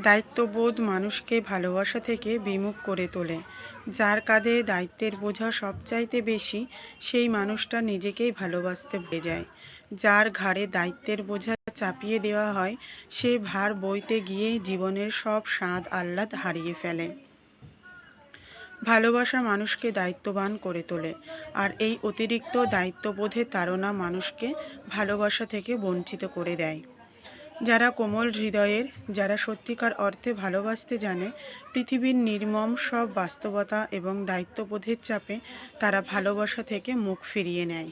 দায়িত্ববোধ মানুষকে ভালোবাসা থেকে বিমুখ করে তোলে। যার কাঁধে দায়িত্বের বোঝা সবচাইতে বেশি, সেই মানুষটা নিজেকেই ভালোবাসতে ভুলে যায়। যার ঘাড়ে দায়িত্বের বোঝা চাপিয়ে দেওয়া হয়, সে ভার বইতে গিয়ে জীবনের সব স্বাদ আহ্লাদ হারিয়ে ফেলে। ভালোবাসা মানুষকে দায়িত্ববান করে তোলে, আর এই অতিরিক্ত দায়িত্ববোধের তাড়না মানুষকে ভালোবাসা থেকে বঞ্চিত করে দেয়। যারা কোমল হৃদয়ের, যারা সত্যিকার অর্থে ভালোবাসতে জানে, পৃথিবীর নির্মম সব বাস্তবতা এবং দায়িত্ববোধের চাপে তারা ভালোবাসা থেকে মুখ ফিরিয়ে নেয়।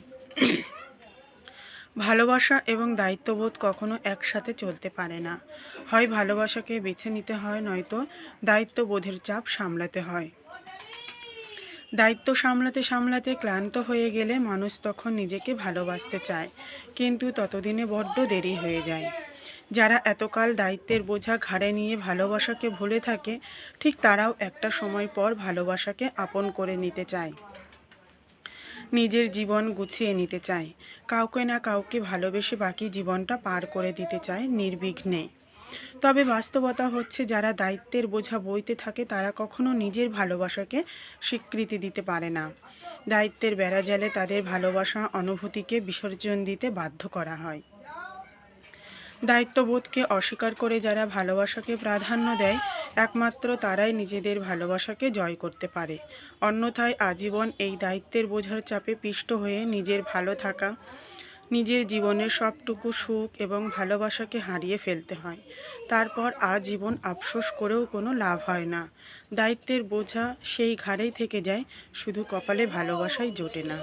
ভালোবাসা এবং দায়িত্ববোধ কখনো একসাথে চলতে পারে না। হয় ভালোবাসাকে বেছে নিতে হয়, নয়তো দায়িত্ববোধের চাপ সামলাতে হয়। দায়িত্ব সামলাতে সামলাতে ক্লান্ত হয়ে গেলে মানুষ তখন নিজেকে ভালোবাসতে চায়, কিন্তু ততদিনে বড্ড দেরি হয়ে যায়। যারা এতকাল দায়িত্বের বোঝা ঘাড়ে নিয়ে ভালোবাসাকে ভুলে থাকে, ঠিক তারাও একটা সময় পর ভালোবাসাকে আপন করে নিতে চায়, নিজের জীবন গুছিয়ে নিতে চায়, কাউকে না কাউকে ভালোবেসে বাকি জীবনটা পার করে দিতে চায় নির্বিঘ্নে। তবে বাস্তবতা হচ্ছে, যারা দায়িত্বের বোঝা বইতে থাকে তারা কখনো নিজের ভালোবাসাকে স্বীকৃতি দিতে পারে না। দায়িত্বের বেড়াজালে তাদের ভালোবাসা অনুভূতিকে বিসর্জন দিতে বাধ্য করা হয়। দায়িত্ববোধকে অস্বীকার করে যারা ভালোবাসাকে প্রাধান্য দেয়, একমাত্র তারাই নিজেদের ভালোবাসাকে জয় করতে পারে। অন্যথায় আজীবন এই দায়িত্বের বোঝার চাপে পিষ্ট হয়ে নিজের ভালো থাকা, নিজের জীবনের সবটুকু সুখ এবং ভালোবাসাকে হারিয়ে ফেলতে হয়। তারপর আজীবন আফসোস করেও কোনো লাভ হয় না। দায়িত্বের বোঝা সেই ঘাড়েই থেকে যায়, শুধু কপালে ভালোবাসাই জোটে না।